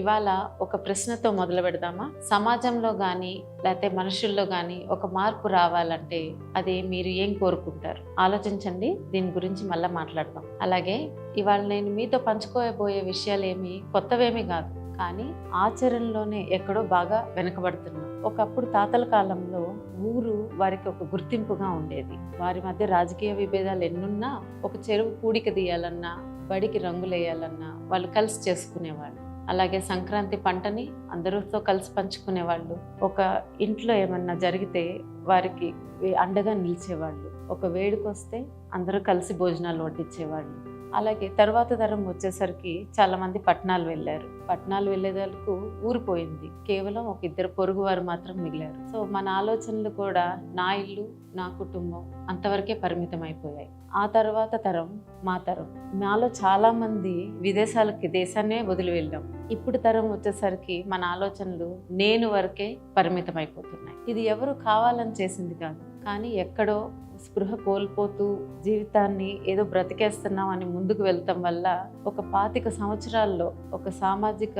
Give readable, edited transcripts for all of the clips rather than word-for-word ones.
ఇవాళ ఒక ప్రశ్నతో మొదలు పెడదామా? సమాజంలో కానీ లేకపోతే మనుషుల్లో కానీ ఒక మార్పు రావాలంటే అది మీరు ఏం కోరుకుంటారు? ఆలోచించండి. దీని గురించి మళ్ళీ మాట్లాడదాం. అలాగే ఇవాళ నేను మీతో పంచుకోబోయే విషయాలు ఏమి కొత్తవేమీ కాదు, కానీ ఆచరణలోనే ఎక్కడో బాగా వెనకబడుతున్నాం. ఒకప్పుడు తాతల కాలంలో ఊరు వారికి ఒక గుర్తింపుగా ఉండేది. వారి మధ్య రాజకీయ విభేదాలు ఎన్నున్నా ఒక చెరువు కూడిక తీయాలన్నా, బడికి రంగులేయాలన్నా వాళ్ళు కలిసి చేసుకునేవాళ్ళు. అలాగే సంక్రాంతి పంటని అందరితో కలిసి పంచుకునేవాళ్ళు. ఒక ఇంట్లో ఏమన్నా జరిగితే వారికి అండగా నిలిచేవాళ్ళు. ఒక వేడుకొస్తే అందరూ కలిసి భోజనాలు వడ్డించేవాళ్ళు. అలాగే తర్వాత తరం వచ్చేసరికి చాలా మంది పట్టణాలు వెళ్ళారు. పట్టణాలు వెళ్ళేదానికి ఊరిపోయింది. కేవలం ఒక ఇద్దరు పొరుగు వారు మాత్రం మిగిలారు. సో మన ఆలోచనలు కూడా నా ఇల్లు, నా కుటుంబం అంతవరకే పరిమితం అయిపోయాయి. ఆ తర్వాత తరం మా తరం. నాలో చాలా మంది విదేశాలకి, దేశాన్నే వదిలి వెళ్ళాం. ఇప్పుడు తరం వచ్చేసరికి మన ఆలోచనలు నేను వరకే పరిమితం అయిపోతున్నాయి. ఇది ఎవరు కావాలని చేసింది కాదు, కానీ ఎక్కడో స్పృహ కోల్పోతూ జీవితాన్ని ఏదో బ్రతికేస్తున్నాం అని ముందుకు వెళ్తాం వల్ల ఒక 25 సంవత్సరాల్లో ఒక సామాజిక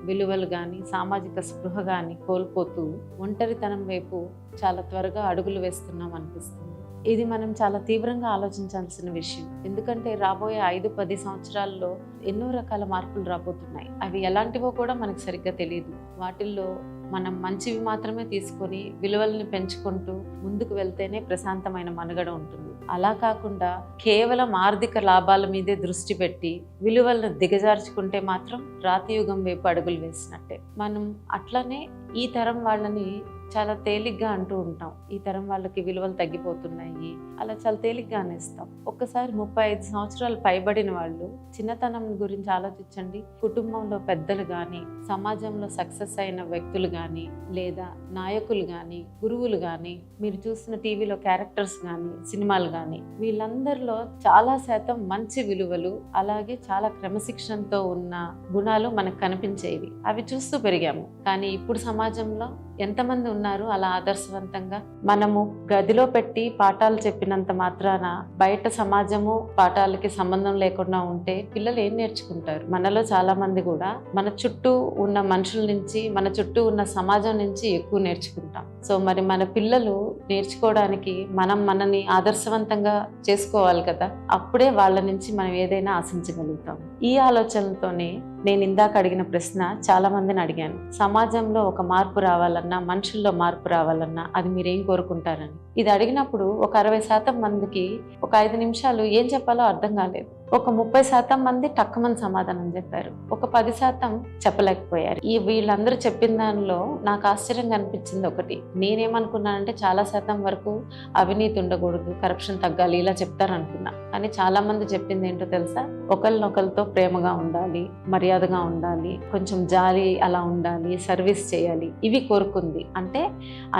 విలువలు కానీ సామాజిక స్పృహ కానీ కోల్పోతూ ఒంటరితనం వైపు చాలా త్వరగా అడుగులు వేస్తున్నాం అనిపిస్తుంది. ఇది మనం చాలా తీవ్రంగా ఆలోచించాల్సిన విషయం. ఎందుకంటే రాబోయే 5-10 సంవత్సరాల్లో ఎన్నో రకాల మార్పులు రాబోతున్నాయి. అవి ఎలాంటివో కూడా మనకు సరిగ్గా తెలియదు. వాటిల్లో మనం మంచివి మాత్రమే తీసుకొని విలువల్ని పెంచుకుంటూ ముందుకు వెళ్తేనే ప్రశాంతమైన మనుగడ ఉంటుంది. అలా కాకుండా కేవలం ఆర్థిక లాభాల మీదే దృష్టి పెట్టి విలువలను దిగజార్చుకుంటే మాత్రం రాతియుగం వైపు అడుగులు వేసినట్టే. మనం అట్లనే ఈ తరం వాళ్ళని చాలా తేలిగ్గా అంటూ ఉంటాం, ఈ తరం వాళ్ళకి విలువలు తగ్గిపోతున్నాయి, అలా చాలా తేలిగ్గా అనేస్తాం. ఒక్కసారి 35 సంవత్సరాలు పైబడిన వాళ్ళు చిన్నతనం గురించి ఆలోచించండి. కుటుంబంలో పెద్దలు కానీ, సమాజంలో సక్సెస్ అయిన వ్యక్తులు కానీ, లేదా నాయకులు కానీ, గురువులు కానీ, మీరు చూసిన టీవీలో క్యారెక్టర్స్ కానీ, సినిమాలు కానీ, వీళ్ళందరిలో చాలా శాతం మంచి విలువలు, అలాగే చాలా క్రమశిక్షణతో ఉన్న గుణాలు మనకు కనిపించేవి. అవి చూస్తూ పెరిగాము. కానీ ఇప్పుడు సమాజంలో ఎంతమంది ఉన్నారు అలా ఆదర్శవంతంగా? మనము గదిలో పెట్టి పాఠాలు చెప్పినంత మాత్రాన బయట సమాజము పాఠాలకి సంబంధం లేకుండా ఉంటే పిల్లలు ఏం నేర్చుకుంటారు? మనలో చాలా మంది కూడా మన చుట్టూ ఉన్న మనుషుల నుంచి, మన చుట్టూ ఉన్న సమాజం నుంచి ఎక్కువ నేర్చుకుంటాం. సో మరి మన పిల్లలు నేర్చుకోవడానికి మనం మనని ఆదర్శవంతంగా చేసుకోవాలి కదా. అప్పుడే వాళ్ళ నుంచి మనం ఏదైనా ఆశించగలుగుతాం. ఈ ఆలోచనలతోనే నేను ఇందాక అడిగిన ప్రశ్న చాలా మందిని అడిగాను. సమాజంలో ఒక మార్పు రావాలన్నా, మనుషుల్లో మార్పు రావాలన్నా అది మీరేం కోరుకుంటారని. ఇది అడిగినప్పుడు ఒక 60% మందికి ఒక 5 నిమిషాలు ఏం చెప్పాలో అర్థం కాలేదు. ఒక 30% మంది టక్కుమని సమాధానం చెప్పారు. ఒక 10% చెప్పలేకపోయారు. వీళ్ళందరూ చెప్పిన దానిలో నాకు ఆశ్చర్యంగా అనిపించింది ఒకటి. నేనేమనుకున్నానంటే చాలా శాతం వరకు అవినీతి ఉండకూడదు, కరప్షన్ తగ్గాలి, ఇలా చెప్తారనుకున్నా. కానీ చాలా మంది చెప్పింది ఏంటో తెలుసా? ఒకరినొకరితో ప్రేమగా ఉండాలి, మర్యాదగా ఉండాలి, కొంచెం జాలి అలా ఉండాలి, సర్వీస్ చేయాలి, ఇవి కోరుకుంది. అంటే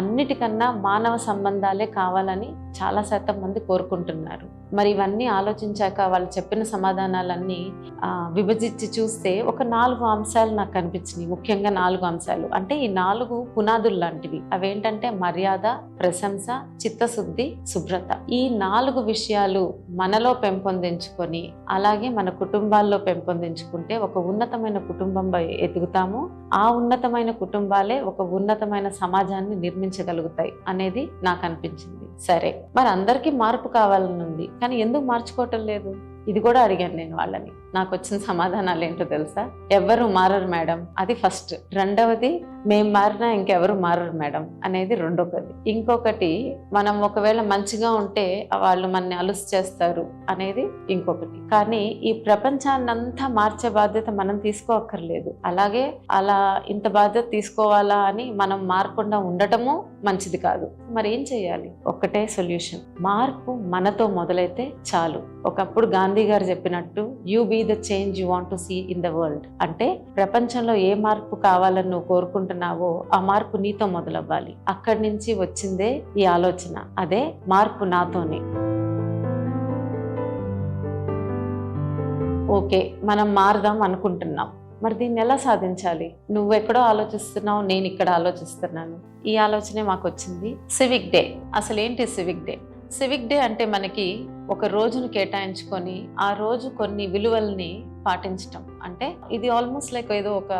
అన్నిటికన్నా మానవ సంబంధాలే కావాలని చాలా శాతం మంది కోరుకుంటున్నారు. మరి ఇవన్నీ ఆలోచించాక వాళ్ళు చెప్పిన సమాధానాలన్నీ విభజించి చూస్తే ఒక 4 అంశాలు నాకు కనిపించినాయి. ముఖ్యంగా 4 అంశాలు. అంటే ఈ 4 పునాదులు లాంటివి. అవేంటంటే మర్యాద, ప్రశంస, చిత్తశుద్ధి, శుభ్రత. ఈ 4 విషయాలు మనలో పెంపొందించుకొని అలాగే మన కుటుంబాల్లో పెంపొందించుకుంటే ఒక ఉన్నతమైన కుటుంబంలో ఎదుగుతాము. ఆ ఉన్నతమైన కుటుంబాలే ఒక ఉన్నతమైన సమాజాన్ని నిర్మించగలుగుతాయి అనేది నాకు అనిపించింది. సరే, మరి అందరికీ మార్పు కావాలని ఉంది, కానీ ఎందుకు మార్చుకోవటం లేదు? ఇది కూడా అడిగాను నేను వాళ్ళని. నాకు వచ్చిన సమాధానాలు ఏంటో తెలుసా? ఎవ్వరు మారరు మేడం, అది ఫస్ట్. రెండవది, మేం మారినా ఇంకెవరు మారరు మేడం అనేది రెండోది. ఇంకొకటి, మనం ఒకవేళ మంచిగా ఉంటే వాళ్ళు మనని అలుసు చేస్తారు అనేది ఇంకొకటి. కానీ ఈ ప్రపంచాన్నంతా మార్చే బాధ్యత మనం తీసుకోక్కర్లేదు. అలాగే అలా ఇంత బాధ్యత తీసుకోవాలా అని మనం మారకుండా ఉండటము మంచిది కాదు. మరి ఏం చేయాలి? ఒక్కటే సొల్యూషన్. మార్పు మనతో మొదలైతే చాలు. ఒకప్పుడు గాంధీ గారు చెప్పినట్టు, you be the change you want to see in the world. అంటే ప్రపంచంలో ఏ మార్పు కావాలని నువ్వు కోరుకుంటున్నావో ఆ మార్పు నీతో మొదలవ్వాలి. అక్కడి నుంచి వచ్చిందే ఈ ఆలోచన. అదే మార్పు నాతోనే. ఓకే, మనం మారదాం అనుకుంటున్నాం. మరి దీన్ని ఎలా సాధించాలి? నువ్వెక్కడో ఆలోచిస్తున్నావు, నేను ఇక్కడ ఆలోచిస్తున్నాను. ఈ ఆలోచనే మాకు వచ్చింది. Civic day. అసలు ఏంటి సివిక్ డే? సివిక్ డే అంటే మనకి ఒక రోజును కేటాయించుకొని ఆ రోజు కొన్ని విలువల్ని పాటించటం. అంటే ఇది ఆల్మోస్ట్ లైక్ ఏదో ఒక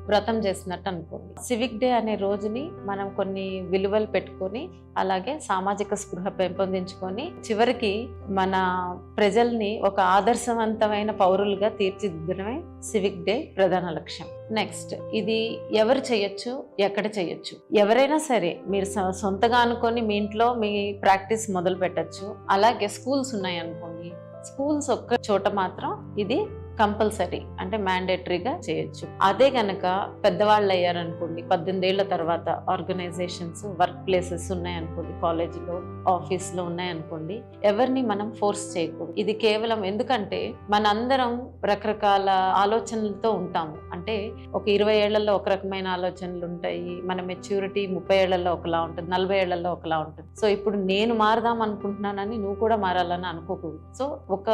వ్రతం చేసినట్టు అనుకోండి. సివిక్ డే అనే రోజుని మనం కొన్ని విలువలు పెట్టుకొని అలాగే సామాజిక స్పృహ పెంపొందించుకొని చివరికి మన ప్రజల్ని ఒక ఆదర్శవంతమైన పౌరులుగా తీర్చిదిద్దడమే సివిక్ డే ప్రధాన లక్ష్యం. నెక్స్ట్, ఇది ఎవరు చేయొచ్చు, ఎక్కడ చేయొచ్చు? ఎవరైనా సరే మీరు సొంతగా అనుకొని మీ ఇంట్లో మీ ప్రాక్టీస్ మొదలు పెట్టచ్చు. అలాగే స్కూల్స్ ఉన్నాయి అనుకోండి, స్కూల్స్ ఒక్క చోట మాత్రం ఇది కంపల్సరీ అంటే మ్యాండేటరీగా చేయొచ్చు. అదే గనక పెద్దవాళ్ళు అయ్యారనుకోండి, 18 ఏళ్ల తర్వాత ఆర్గనైజేషన్స్, వర్క్ ప్లేసెస్ ఉన్నాయనుకోండి, కాలేజీలో ఆఫీస్లో ఉన్నాయనుకోండి, ఎవరిని మనం ఫోర్స్ చేయకూడదు. ఇది కేవలం ఎందుకంటే మనందరం రకరకాల ఆలోచనలతో ఉంటాము. అంటే ఒక 20 ఏళ్లలో ఒక రకమైన ఆలోచనలు ఉంటాయి, మన మెచ్యూరిటీ 30 ఏళ్లలో ఒకలా ఉంటుంది, 40 ఏళ్లలో ఒకలా ఉంటుంది. సో ఇప్పుడు నేను మారదాం అనుకుంటున్నానని నువ్వు కూడా మారాలని అనుకోకూడదు. సో ఒక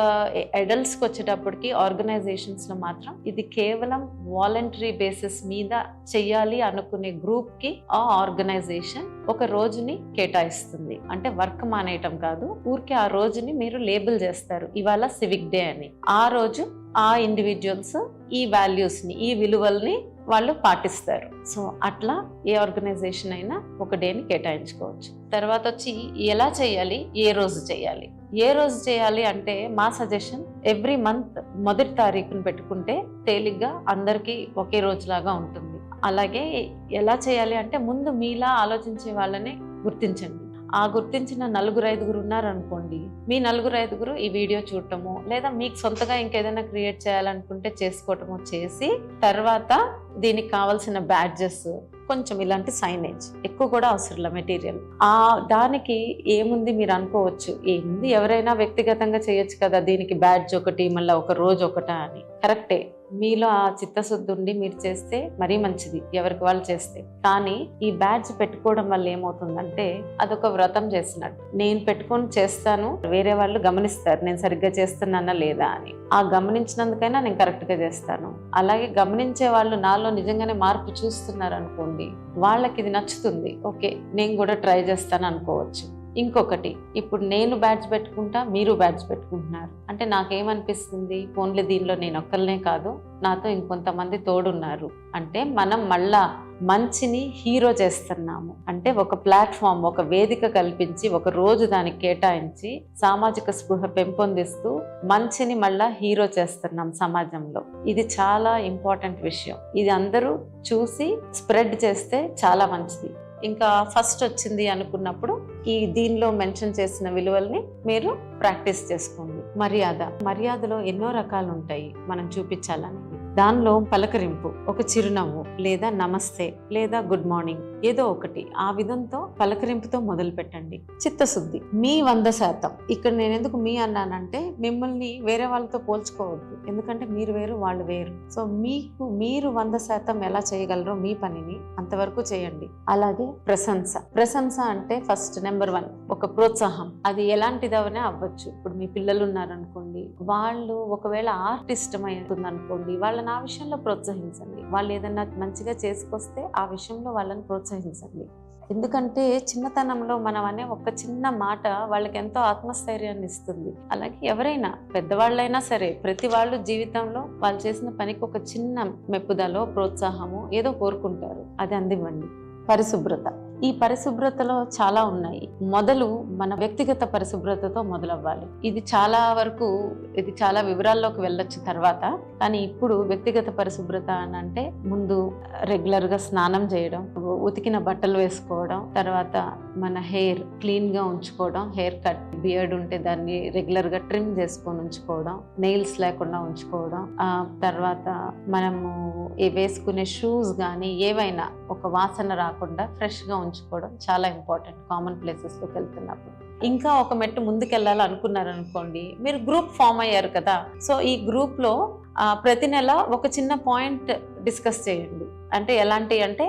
అడల్ట్స్కి వచ్చేటప్పటికి ఆర్గనైజేషన్స్ లో మాత్రం ఇది కేవలం వాలంటరీ బేసిస్ మీద చెయ్యాలి అనుకునే గ్రూప్ కి ఆ ఆర్గనైజేషన్ ఒక రోజుని కేటాయిస్తుంది. అంటే వర్క్ మానేయటం కాదు, ఊరికే ఆ రోజుని మీరు లేబుల్ చేస్తారు ఇవాళ సివిక్ డే అని. ఆ రోజు ఆ ఇండివిజువల్స్ ఈ వాల్యూస్ ని, ఈ విలువల్ని వాళ్ళు పాటిస్తారు. సో అట్లా ఏ ఆర్గనైజేషన్ అయినా ఒక డేని కేటాయించుకోవచ్చు. తర్వాత వచ్చి ఎలా చేయాలి, ఏ రోజు చేయాలి? ఏ రోజు చేయాలి అంటే మా సజెషన్ ఎవ్రీ మంత్ మొదటి తారీఖును పెట్టుకుంటే తేలిగ్గా అందరికీ ఒకే రోజులాగా ఉంటుంది. అలాగే ఎలా చేయాలి అంటే ముందు మీలా ఆలోచించే వాళ్ళని గుర్తించండి. ఆ గుర్తించిన 4-5 ఉన్నారనుకోండి, మీ 4-5 ఈ వీడియో చూడటము లేదా మీకు సొంతగా ఇంకేదైనా క్రియేట్ చేయాలనుకుంటే చేసుకోవటము చేసి, తర్వాత దీనికి కావాల్సిన బ్యాడ్జెస్, కొంచెం ఇలాంటి సైనేజ్, ఎక్కువ కూడా అవసరం మెటీరియల్. దానికి ఏముంది మీరు అనుకోవచ్చు, ఏముంది ఎవరైనా వ్యక్తిగతంగా చేయొచ్చు కదా, దీనికి బ్యాడ్జ్ ఒకటి మళ్ళీ ఒక రోజు ఒకటా అని. కరెక్టే, మీలో ఆ చిత్తశుద్ధి ఉండి మీరు చేస్తే మరీ మంచిది, ఎవరికి వాళ్ళు చేస్తే. కానీ ఈ బ్యాడ్జ్ పెట్టుకోవడం వల్ల ఏమవుతుందంటే అదొక వ్రతం చేసినట్టు. నేను పెట్టుకొని చేస్తాను, వేరే వాళ్ళు గమనిస్తారు నేను సరిగ్గా చేస్తున్నానా లేదా అని. ఆ గమనించినందుకైనా నేను కరెక్ట్ గా చేస్తాను. అలాగే గమనించే వాళ్ళు నాలో నిజంగానే మార్పు చూస్తున్నారు అనుకోండి, వాళ్ళకి ఇది నచ్చుతుంది, ఓకే నేను కూడా ట్రై చేస్తాను అనుకోవచ్చు. ఇంకొకటి, ఇప్పుడు నేను బ్యాడ్జ్ పెట్టుకుంటా, మీరు బ్యాడ్జ్ పెట్టుకుంటున్నారు అంటే నాకేమనిపిస్తుంది, ఓన్లీ దీనిలో నేను ఒక్కరినే కాదు, నాతో ఇంకొంతమంది తోడున్నారు. అంటే మనం మళ్ళా మంచిని హీరో చేస్తున్నాము. అంటే ఒక ప్లాట్ఫామ్, ఒక వేదిక కల్పించి ఒక రోజు దానికి కేటాయించి సామాజిక స్పృహ పెంపొందిస్తూ మంచిని మళ్ళా హీరో చేస్తున్నాం సమాజంలో. ఇది చాలా ఇంపార్టెంట్ విషయం. ఇది అందరూ చూసి స్ప్రెడ్ చేస్తే చాలా మంచిది. ఇంకా ఫస్ట్ వచ్చింది అనుకున్నప్పుడు ఈ దీనిలో మెన్షన్ చేసిన విలువల్ని మీరు ప్రాక్టీస్ చేసుకోండి. మర్యాదలో ఎన్నో రకాలు ఉంటాయి మనం చూపించాలని. దానిలో పలకరింపు, ఒక చిరునవ్వు లేదా నమస్తే లేదా గుడ్ మార్నింగ్, ఏదో ఒకటి ఆ విధంతో పలకరింపుతో మొదలు పెట్టండి. చిత్తశుద్ధి మీ 100%. ఇక్కడ నేను ఎందుకు మీ అన్నానంటే మిమ్మల్ని వేరే వాళ్ళతో పోల్చుకోవద్దు, ఎందుకంటే మీరు వేరు వాళ్ళు వేరు. సో మీరు 100% ఎలా చేయగలరో మీ పనిని అంతవరకు చేయండి. అలాగే ప్రశంస అంటే ఫస్ట్ నెంబర్ 1 ఒక ప్రోత్సాహం. అది ఎలాంటిదవనే అవ్వచ్చు. ఇప్పుడు మీ పిల్లలు ఉన్నారనుకోండి, వాళ్ళు ఒకవేళ ఆర్ట్ ఇష్టమవుతుంది అనుకోండి, వాళ్ళని ఆ విషయంలో ప్రోత్సహించండి. వాళ్ళు ఏదన్నా మంచిగా చేసుకొస్తే ఆ విషయంలో వాళ్ళని ప్రోత్సహించండి. ఎందుకంటే చిన్నతనంలో మనం అనే ఒక చిన్న మాట వాళ్ళకి ఎంతో ఆత్మస్థైర్యాన్ని ఇస్తుంది. అలాగే ఎవరైనా పెద్దవాళ్ళైనా సరే ప్రతి వాళ్ళు జీవితంలో వాళ్ళు చేసిన పనికి ఒక చిన్న మెప్పుదలో ప్రోత్సాహము ఏదో కోరుకుంటారు, అది అందివ్వండి. పరిశుభ్రత, ఈ పరిశుభ్రతలో చాలా ఉన్నాయి. మొదలు మన వ్యక్తిగత పరిశుభ్రతతో మొదలవ్వాలి. ఇది చాలా వివరాల్లోకి వెళ్ళొచ్చు తర్వాత. కానీ ఇప్పుడు వ్యక్తిగత పరిశుభ్రత అని అంటే ముందు రెగ్యులర్ గా స్నానం చేయడం, ఉతికిన బట్టలు వేసుకోవడం, తర్వాత మన హెయిర్ క్లీన్ గా ఉంచుకోవడం, హెయిర్ కట్ బియర్డ్ ఉంటే దాన్ని రెగ్యులర్ గా ట్రిమ్ చేసుకొని ఉంచుకోవడం, నెయిల్స్ లేకుండా ఉంచుకోవడం, తర్వాత మనము వేసుకునే షూస్ కానీ ఏవైనా ఒక వాసన రాకుండా ఫ్రెష్ గా ఉంచుకోవడం చాలా ఇంపార్టెంట్ కామన్ ప్లేసెస్ లోకి వెళ్తున్నప్పుడు. ఇంకా ఒక మెట్టు ముందుకెళ్ళాలి అనుకున్నారు అనుకోండి, మీరు గ్రూప్ ఫామ్ అయ్యారు కదా, సో ఈ గ్రూప్ లో ప్రతి నెల ఒక చిన్న పాయింట్ డిస్కస్ చేయండి. అంటే ఎలాంటి అంటే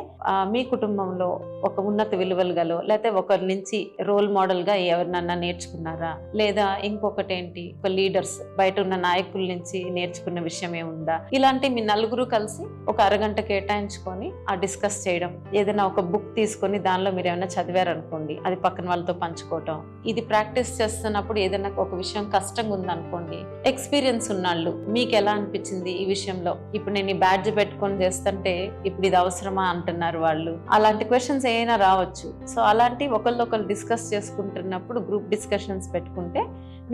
మీ కుటుంబంలో ఒక ఉన్నత విలువలు గలో లేకపోతే ఒకరి నుంచి రోల్ మోడల్ గా ఎవరినన్నా నేర్చుకున్నారా, లేదా ఇంకొకటి ఏంటి ఒక లీడర్స్ బయట ఉన్న నాయకుల నుంచి నేర్చుకున్న విషయం ఏముందా, ఇలాంటి మీ నలుగురు కలిసి ఒక అరగంట కేటాయించుకొని డిస్కస్ చేయడం. ఏదైనా ఒక బుక్ తీసుకొని దానిలో మీరు ఏమైనా చదివారనుకోండి, అది పక్కన వాళ్ళతో పంచుకోవటం. ఇది ప్రాక్టీస్ చేస్తున్నప్పుడు ఏదైనా ఒక విషయం కష్టంగా ఉందనుకోండి, ఎక్స్పీరియన్స్ ఉన్నాళ్ళు మీకు ఎలా అనిపించింది ఈ విషయంలో, ఇప్పుడు నేను ఈ బ్యాడ్జ్ పెట్టుకొని చేస్తుంటే ఇప్పుడు ఇది అవసరమా అంటున్నారు వాళ్ళు, అలాంటి క్వశ్చన్స్ ఏమైనా రావచ్చు. సో అలాంటి ఒకళ్ళు డిస్కస్ చేసుకుంటున్నప్పుడు గ్రూప్ డిస్కషన్స్ పెట్టుకుంటే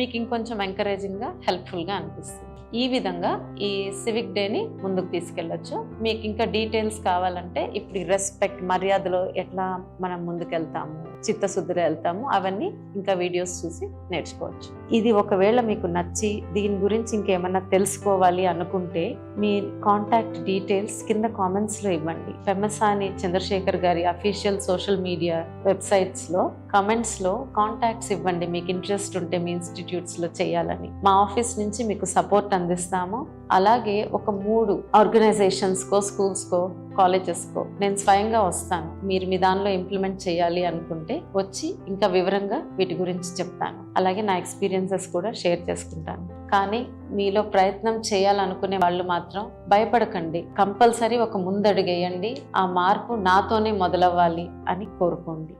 మీకు ఇంకొంచెం ఎంకరేజింగ్ గా హెల్ప్ఫుల్ గా అనిపిస్తుంది. ఈ విధంగా ఈ సివిక్ డేని ముందుకు తీసుకెళ్లొచ్చు. మీకు ఇంకా డీటెయిల్స్ కావాలంటే ఇప్పుడు రెస్పెక్ట్ మర్యాదలో ఎట్లా మనం ముందుకెళ్తాము, చిత్తశుద్ధిలో వెళ్తాము, అవన్నీ ఇంకా వీడియోస్ చూసి నేర్చుకోవచ్చు. ఇది ఒకవేళ మీకు నచ్చి దీని గురించి ఇంకేమన్నా తెలుసుకోవాలి అనుకుంటే మీ కాంటాక్ట్ డీటెయిల్స్ కింద కామెంట్స్ లో ఇవ్వండి. పెమ్మసాని చంద్రశేఖర్ గారి అఫీషియల్ సోషల్ మీడియా వెబ్సైట్స్ లో కామెంట్స్ లో కాంటాక్ట్స్ ఇవ్వండి. మీకు ఇంట్రెస్ట్ ఉంటే మీ ఇన్స్టిట్యూట్స్ లో చేయాలని మా ఆఫీస్ నుంచి మీకు సపోర్ట్ అందిస్తాము. అలాగే ఒక 3 ఆర్గనైజేషన్స్ కో, స్కూల్స్ కో, కాలేజెస్ కో నేను స్వయంగా వస్తాను. మీరు మీ దానిలో ఇంప్లిమెంట్ చేయాలి అనుకుంటే వచ్చి ఇంకా వివరంగా వీటి గురించి చెప్తాను. అలాగే నా ఎక్స్పీరియన్సెస్ కూడా షేర్ చేసుకుంటాను. కానీ మీలో ప్రయత్నం చేయాలనుకునే వాళ్ళు మాత్రం భయపడకండి. కంపల్సరీ ఒక ముందడుగేయండి. ఆ మార్పు నాతోనే మొదలవ్వాలి అని కోరుకోండి.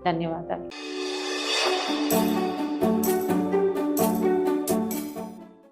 ధన్యవాదాలు.